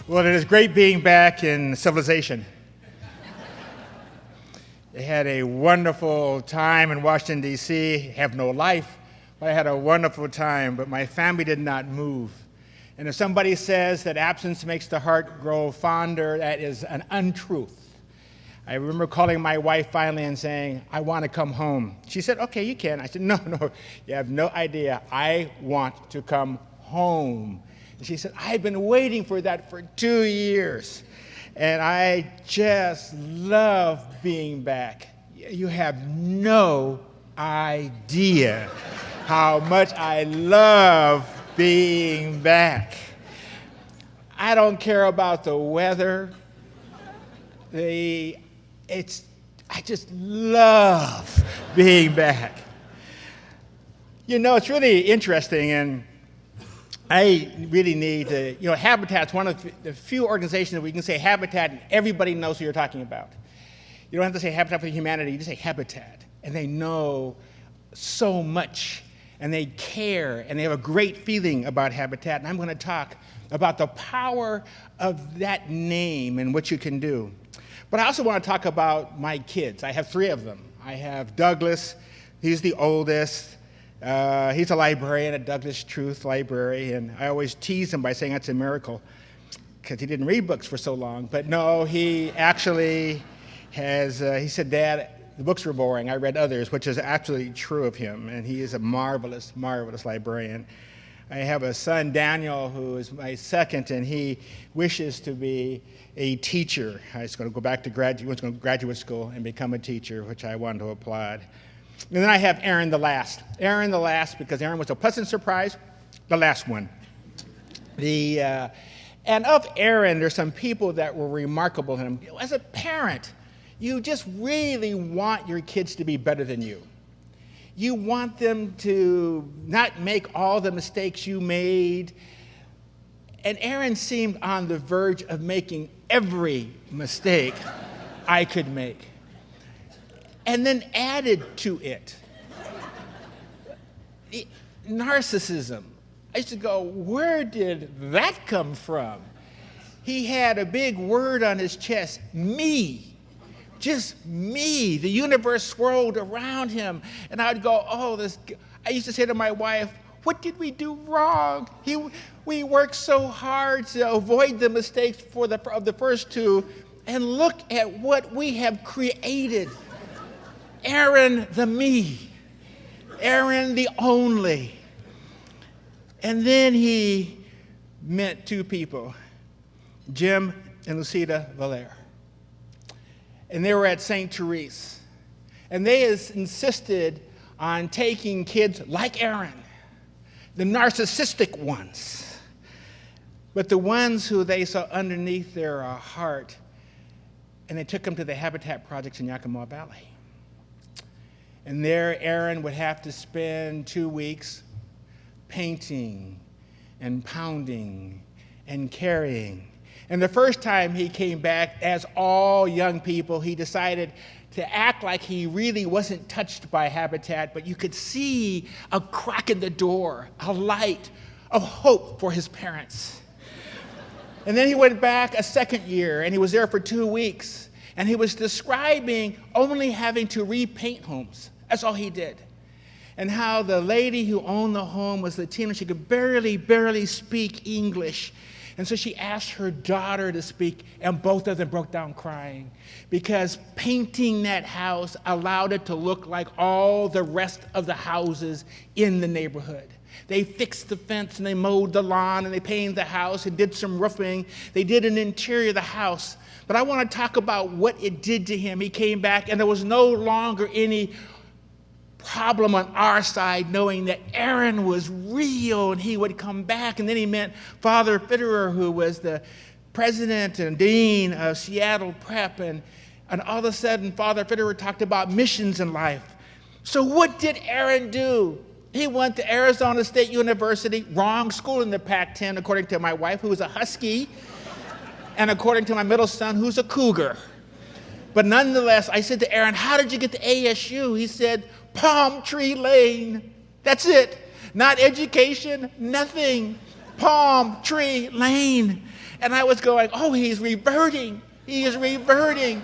Well, it is great being back in civilization. I had a wonderful time in Washington, D.C. Have no life, but I had a wonderful time, but my family did not move. And if somebody says that absence makes the heart grow fonder, that is an untruth. I remember calling my wife finally and saying, I want to come home. She said, okay, you can. I said, no, you have no idea. I want to come home. And she said, I've been waiting for that for 2 years. And I just love being back. You have no idea how much I love being back. I don't care about the weather. I just love being back. You know, it's really interesting, and I really need to, Habitat's one of the few organizations that we can say Habitat and everybody knows who you're talking about. You don't have to say Habitat for Humanity, you just say Habitat. And they know so much, and they care, and they have a great feeling about Habitat. And I'm going to talk about the power of that name and what you can do. But I also want to talk about my kids. I have 3 of them. I have Douglas, he's the oldest. He's a librarian at Douglas Truth Library, and I always tease him by saying that's a miracle because he didn't read books for so long. But no, he actually has, he said, Dad, the books were boring. I read others, which is absolutely true of him, and he is a marvelous, marvelous librarian. I have a son, Daniel, who is my second, and he wishes to be a teacher. He's going to go back to graduate school and become a teacher, which I want to applaud. And then I have Aaron the last. Aaron the last because Aaron was a pleasant surprise, the last one. And of Aaron, there's some people that were remarkable in him. As a parent, you just really want your kids to be better than you. You want them to not make all the mistakes you made. And Aaron seemed on the verge of making every mistake I could make. And then added to it, narcissism. I used to go, where did that come from? He had a big word on his chest, me, just me. The universe swirled around him. And I would go, I used to say to my wife, what did we do wrong? We worked so hard to avoid the mistakes of the first 2, and look at what we have created. Aaron the me, Aaron the only. And then he met 2 people, Jim and Lucida Valère. And they were at St. Therese. And they insisted on taking kids like Aaron, the narcissistic ones, but the ones who they saw underneath their heart, and they took them to the Habitat projects in Yakima Valley. And there, Aaron would have to spend 2 weeks painting and pounding and carrying. And the first time he came back, as all young people, he decided to act like he really wasn't touched by Habitat, but you could see a crack in the door, a light of hope for his parents. And then he went back a second year, and he was there for 2 weeks, and he was describing only having to repaint homes. That's all he did. And how the lady who owned the home was Latina. She could barely speak English. And so she asked her daughter to speak, and both of them broke down crying because painting that house allowed it to look like all the rest of the houses in the neighborhood. They fixed the fence, and they mowed the lawn, and they painted the house, and did some roofing. They did an interior of the house. But I want to talk about what it did to him. He came back, and there was no longer any problem on our side knowing that Aaron was real and he would come back. And then he met Father Fitterer, who was the president and dean of Seattle Prep. And all of a sudden, Father Fitterer talked about missions in life. So what did Aaron do? He went to Arizona State University, wrong school in the Pac-10, according to my wife, who was a Husky, and according to my middle son, who's a Cougar. But nonetheless, I said to Aaron, how did you get to ASU? He said, Palm Tree Lane. That's it. Not education, nothing. Palm Tree Lane. And I was going, oh, he's reverting. He is reverting.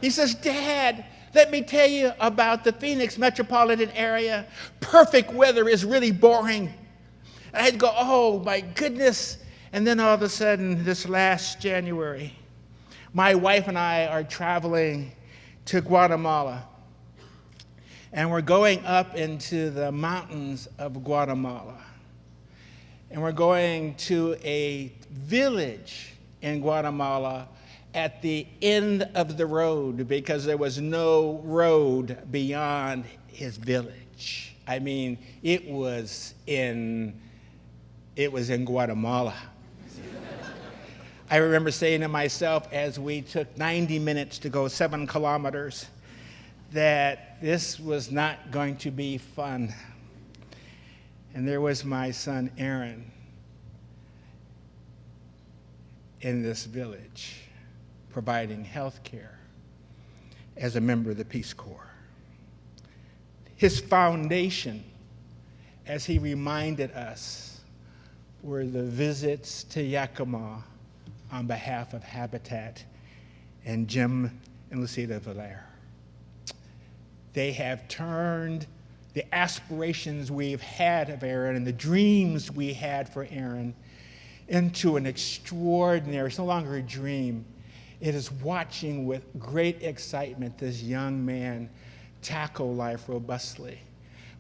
He says, Dad, let me tell you about the Phoenix metropolitan area. Perfect weather is really boring. And I'd go, oh, my goodness. And then all of a sudden, this last January, my wife and I are traveling to Guatemala. And we're going up into the mountains of Guatemala. And we're going to a village in Guatemala at the end of the road because there was no road beyond his village. I mean, it was in Guatemala. I remember saying to myself as we took 90 minutes to go 7 kilometers that this was not going to be fun. And there was my son Aaron in this village providing health care as a member of the Peace Corps. His foundation, as he reminded us, were the visits to Yakima on behalf of Habitat and Jim and Lucida Valère. They have turned the aspirations we've had of Aaron and the dreams we had for Aaron into an extraordinary, it's no longer a dream. It is watching with great excitement this young man tackle life robustly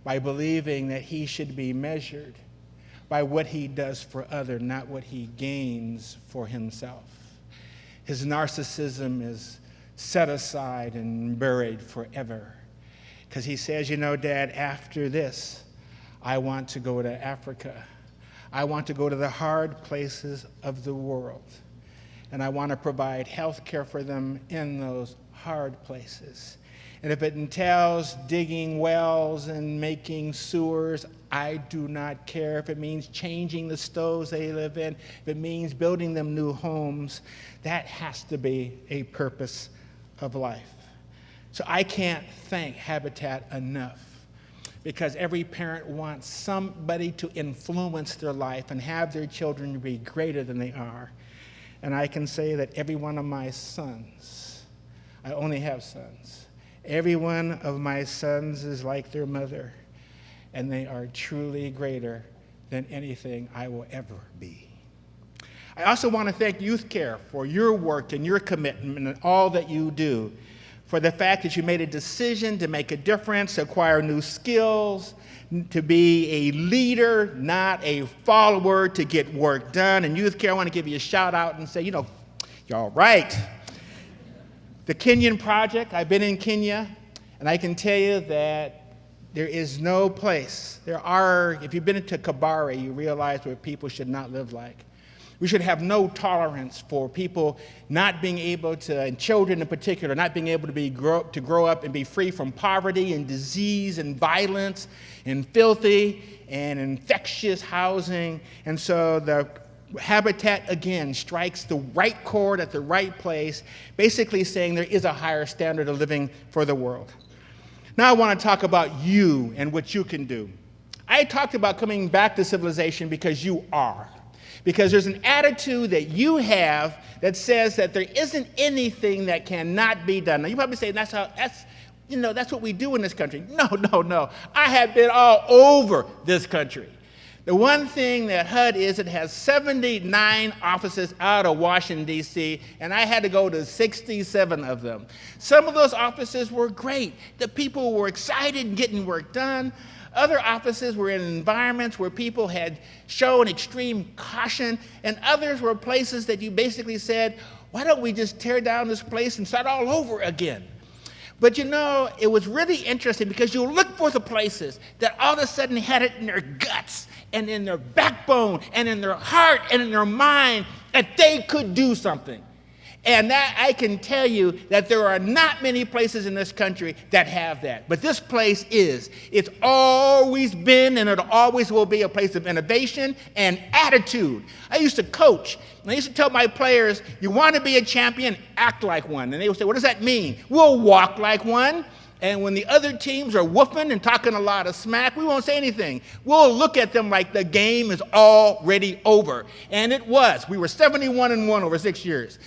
by believing that he should be measured by what he does for others, not what he gains for himself. His narcissism is set aside and buried forever. Because he says, you know, Dad, after this, I want to go to Africa. I want to go to the hard places of the world. And I want to provide health care for them in those hard places. And if it entails digging wells and making sewers, I do not care. If it means changing the stoves they live in, if it means building them new homes, that has to be a purpose of life. So I can't thank Habitat enough because every parent wants somebody to influence their life and have their children be greater than they are. And I can say that every one of my sons, I only have sons, every one of my sons is like their mother, and they are truly greater than anything I will ever be. I also want to thank Youth Care for your work and your commitment and all that you do, for the fact that you made a decision to make a difference, to acquire new skills, to be a leader, not a follower, to get work done. And Youth Care, I want to give you a shout out and say, you know, y'all right. The Kenyan Project, I've been in Kenya, and I can tell you that there is no place. If you've been to Kabare, you realize what people should not live like. We should have no tolerance for people not being able to, and children in particular, not being able to grow up and be free from poverty and disease and violence and filthy and infectious housing. And so the Habitat, again, strikes the right chord at the right place, basically saying there is a higher standard of living for the world. Now I want to talk about you and what you can do. I talked about coming back to civilization because you are. Because there's an attitude that you have that says that there isn't anything that cannot be done. Now, you probably say, that's what we do in this country. No. I have been all over this country. The one thing that HUD is, it has 79 offices out of Washington, D.C., and I had to go to 67 of them. Some of those offices were great. The people were excited and getting work done. Other offices were in environments where people had shown extreme caution, and others were places that you basically said, why don't we just tear down this place and start all over again? But you know, it was really interesting because you look for the places that all of a sudden had it in their guts and in their backbone and in their heart and in their mind that they could do something. And that I can tell you that there are not many places in this country that have that. But this place is. It's always been and it always will be a place of innovation and attitude. I used to coach. And I used to tell my players, you want to be a champion, act like one. And they would say, what does that mean? We'll walk like one. And when the other teams are whooping and talking a lot of smack, we won't say anything. We'll look at them like the game is already over. And it was. We were 71-1 over 6 years.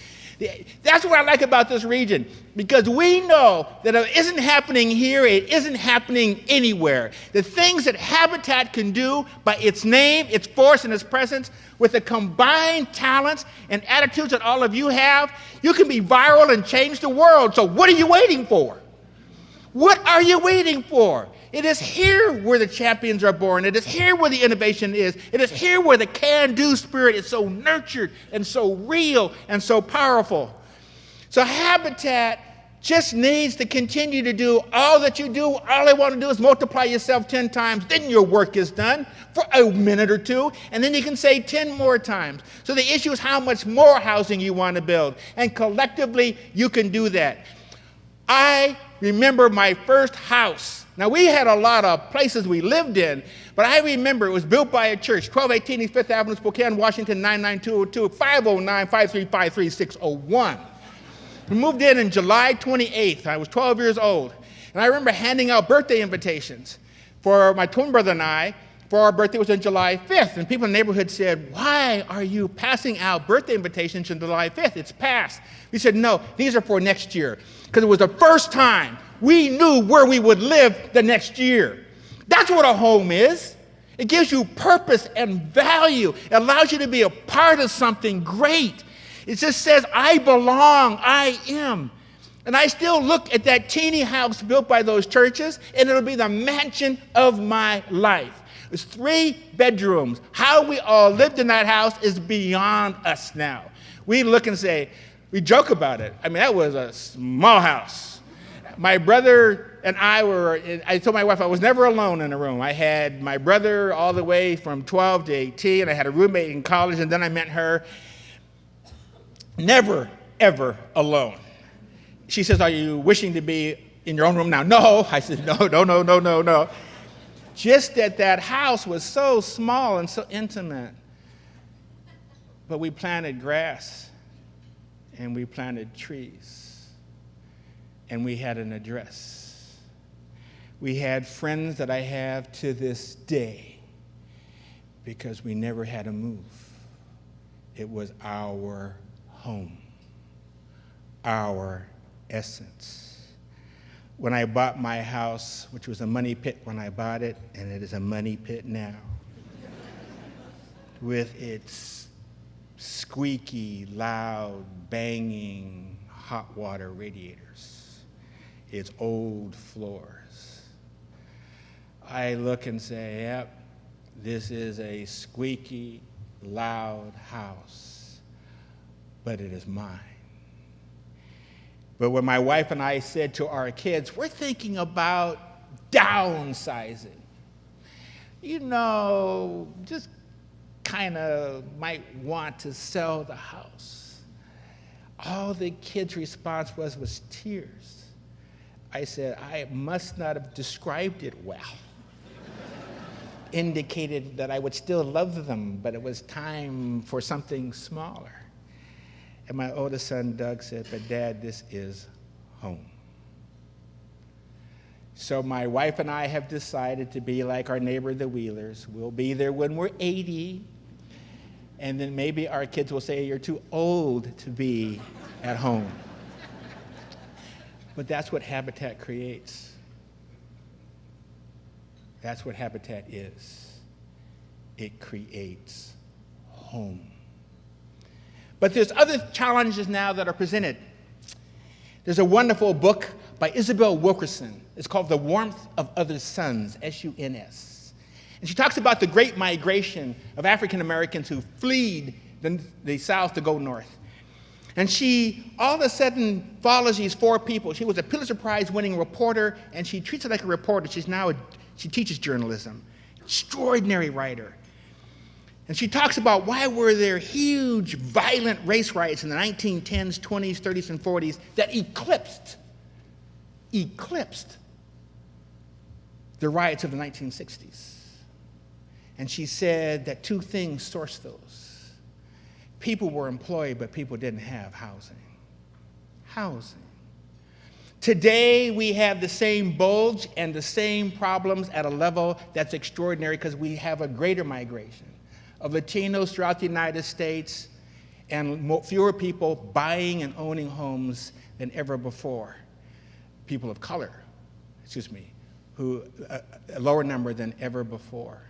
That's what I like about this region, because we know that if it isn't happening here, it isn't happening anywhere. The things that Habitat can do by its name, its force, and its presence, with the combined talents and attitudes that all of you have, you can be viral and change the world. So what are you waiting for? What are you waiting for? It is here where the champions are born. It is here where the innovation is. It is here where the can-do spirit is so nurtured and so real and so powerful. So Habitat just needs to continue to do all that you do. All I want to do is multiply yourself 10 times. Then your work is done for a minute or two. And then you can say 10 more times. So the issue is how much more housing you want to build. And collectively, you can do that. I remember my first house. Now, we had a lot of places we lived in, but I remember it was built by a church, 1218 East 5th Avenue, Spokane, Washington, 99202, 509-535-3601. We moved in July 28th. I was 12 years old. And I remember handing out birthday invitations for my twin brother and I, for our birthday was on July 5th. And people in the neighborhood said, "Why are you passing out birthday invitations on July 5th? It's past." We said, "No, these are for next year." Because it was the first time we knew where we would live the next year. That's what a home is. It gives you purpose and value. It allows you to be a part of something great. It just says, I belong, I am. And I still look at that teeny house built by those churches, and it'll be the mansion of my life. It's 3 bedrooms. How we all lived in that house is beyond us now. We look and say, we joke about it. I mean, that was a small house. My brother and I told my wife I was never alone in a room. I had my brother all the way from 12 to 18. I had a roommate in college, and then I met her. Never, ever alone. She says, "Are you wishing to be in your own room now?" No. I said, no. Just that house was so small and so intimate. But we planted grass, and we planted trees. And we had an address. We had friends that I have to this day because we never had to move. It was our home, our essence. When I bought my house, which was a money pit when I bought it, and it is a money pit now, with its squeaky, loud, banging hot water radiators, its old floors. I look and say, yep, this is a squeaky, loud house, but it is mine. But when my wife and I said to our kids, we're thinking about downsizing, just kind of might want to sell the house. All the kids' response was tears. I said, I must not have described it well. Indicated that I would still love them, but it was time for something smaller. And my oldest son, Doug, said, "But Dad, this is home." So my wife and I have decided to be like our neighbor, the Wheelers. We'll be there when we're 80, and then maybe our kids will say, "You're too old to be at home." But that's what Habitat creates. That's what Habitat is. It creates home. But there's other challenges now that are presented. There's a wonderful book by Isabel Wilkerson. It's called The Warmth of Other Suns, S-U-N-S. And she talks about the great migration of African Americans who fled the South to go north. And she all of a sudden follows these 4 people. She was a Pulitzer Prize winning reporter, and she treats it like a reporter. She teaches journalism. Extraordinary writer. And she talks about why were there huge, violent race riots in the 1910s, 20s, 30s, and 40s that eclipsed the riots of the 1960s. And she said that 2 things sourced those. People were employed, but people didn't have housing. Today, we have the same bulge and the same problems at a level that's extraordinary because we have a greater migration of Latinos throughout the United States and fewer people buying and owning homes than ever before. People of color, a lower number than ever before.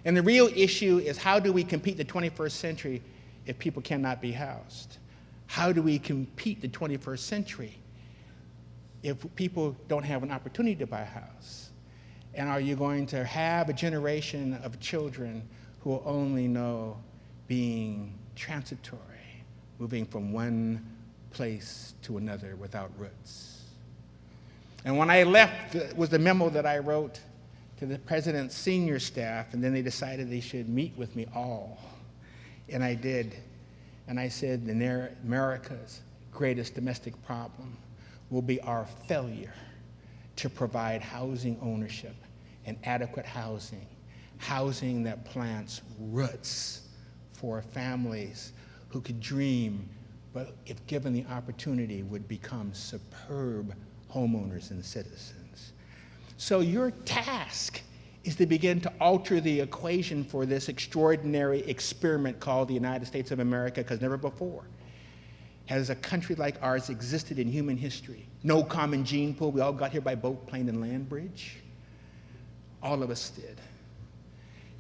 And the real issue is, how do we compete the 21st century if people cannot be housed? How do we compete the 21st century if people don't have an opportunity to buy a house? And are you going to have a generation of children who will only know being transitory, moving from one place to another without roots? And when I left, it was the memo that I wrote to the president's senior staff, and then they decided they should meet with me all. And I did. And I said, America's greatest domestic problem will be our failure to provide housing ownership and adequate housing that plants roots for families who could dream, but if given the opportunity, would become superb homeowners and citizens. So your task is to begin to alter the equation for this extraordinary experiment called the United States of America, because never before has a country like ours existed in human history. No common gene pool. We all got here by boat, plane, and land bridge. All of us did.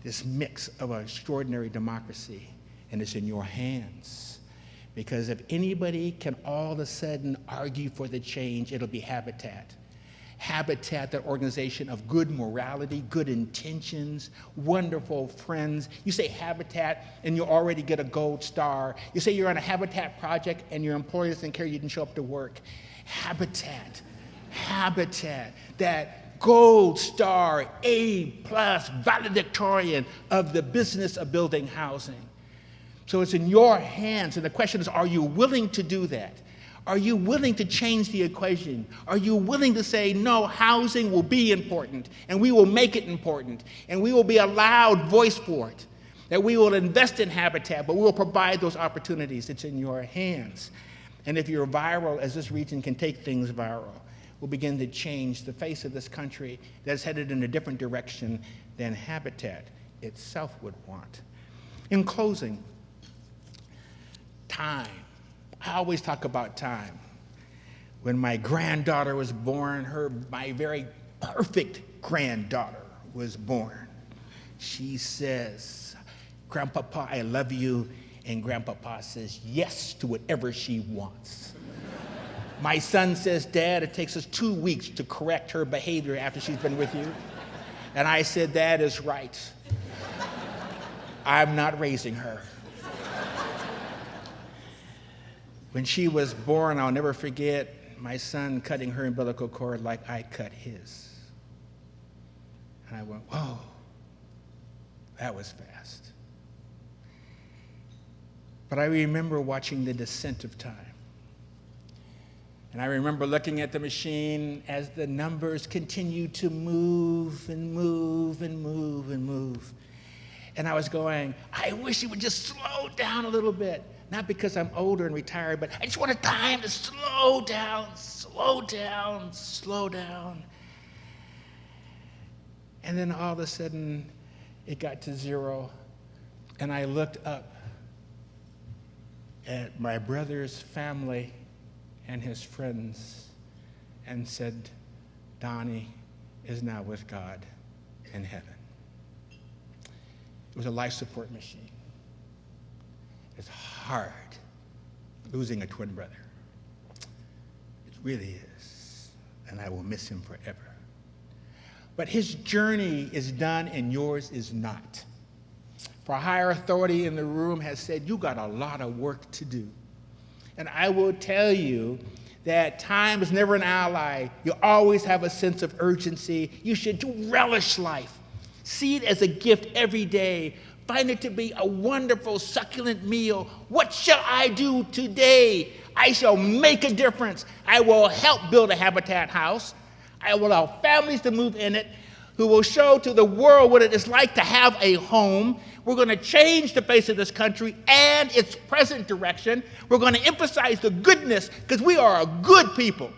This mix of an extraordinary democracy, and it's in your hands. Because if anybody can all of a sudden argue for the change, it'll be Habitat. Habitat, that organization of good morality, good intentions, wonderful friends. You say Habitat and you already get a gold star. You say you're on a Habitat project and your employer doesn't care you didn't show up to work. Habitat, that gold star, A+ valedictorian of the business of building housing. So it's in your hands, and the question is, are you willing to do that? Are you willing to change the equation? Are you willing to say, no, housing will be important, and we will make it important, and we will be a loud voice for it, that we will invest in Habitat, but we will provide those opportunities. It's in your hands. And if you're viral, as this region can take things viral, we'll begin to change the face of this country that's headed in a different direction than Habitat itself would want. In closing, time. I always talk about time. When my granddaughter was born, my very perfect granddaughter was born. She says, "Grandpapa, I love you." And Grandpapa says yes to whatever she wants. My son says, "Dad, it takes us 2 weeks to correct her behavior after she's been with you." And I said, "That is right. I'm not raising her." When she was born, I'll never forget my son cutting her umbilical cord like I cut his. And I went, whoa, that was fast. But I remember watching the descent of time. And I remember looking at the machine as the numbers continued to move and move and move and move. And I was going, I wish it would just slow down a little bit. Not because I'm older and retired, but I just wanted time to slow down, slow down, slow down. And then all of a sudden, it got to 0, and I looked up at my brother's family and his friends and said, Donnie is now with God in heaven. It was a life support machine. It's hard losing a twin brother. It really is, and I will miss him forever. But his journey is done and yours is not. For a higher authority in the room has said, you got a lot of work to do. And I will tell you that time is never an ally. You always have a sense of urgency. You should relish life. See it as a gift every day. Find it to be a wonderful, succulent meal. What shall I do today? I shall make a difference. I will help build a Habitat house. I will allow families to move in it who will show to the world what it is like to have a home. We're going to change the face of this country and its present direction. We're going to emphasize the goodness because we are a good people.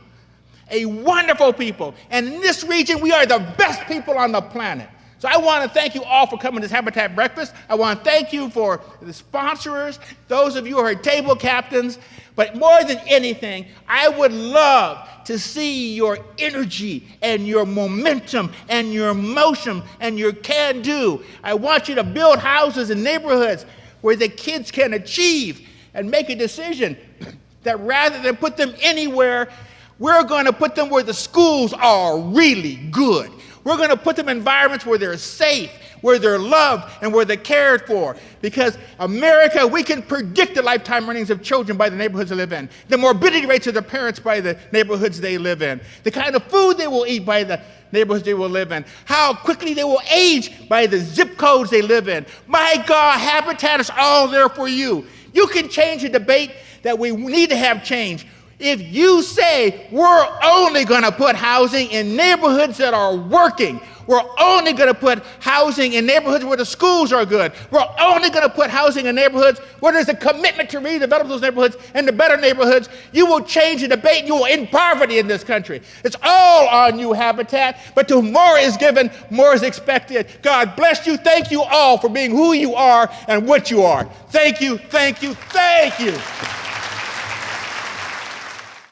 a wonderful people. And in this region, we are the best people on the planet. So I want to thank you all for coming to this Habitat Breakfast. I want to thank you for the sponsors, those of you who are table captains. But more than anything, I would love to see your energy and your momentum and your emotion and your can-do. I want you to build houses in neighborhoods where the kids can achieve and make a decision that rather than put them anywhere, we're going to put them where the schools are really good. We're going to put them in environments where they're safe, where they're loved, and where they're cared for. Because America, we can predict the lifetime earnings of children by the neighborhoods they live in, the morbidity rates of their parents by the neighborhoods they live in, the kind of food they will eat by the neighborhoods they will live in, how quickly they will age by the zip codes they live in. My God, Habitat is all there for you. You can change the debate that we need to have changed. If you say we're only going to put housing in neighborhoods that are working, we're only going to put housing in neighborhoods where the schools are good, we're only going to put housing in neighborhoods where there's a commitment to redevelop those neighborhoods into better neighborhoods, you will change the debate and you will end poverty in this country. It's all on you, Habitat, but to whom more is given, more is expected. God bless you. Thank you all for being who you are and what you are. Thank you, thank you, thank you.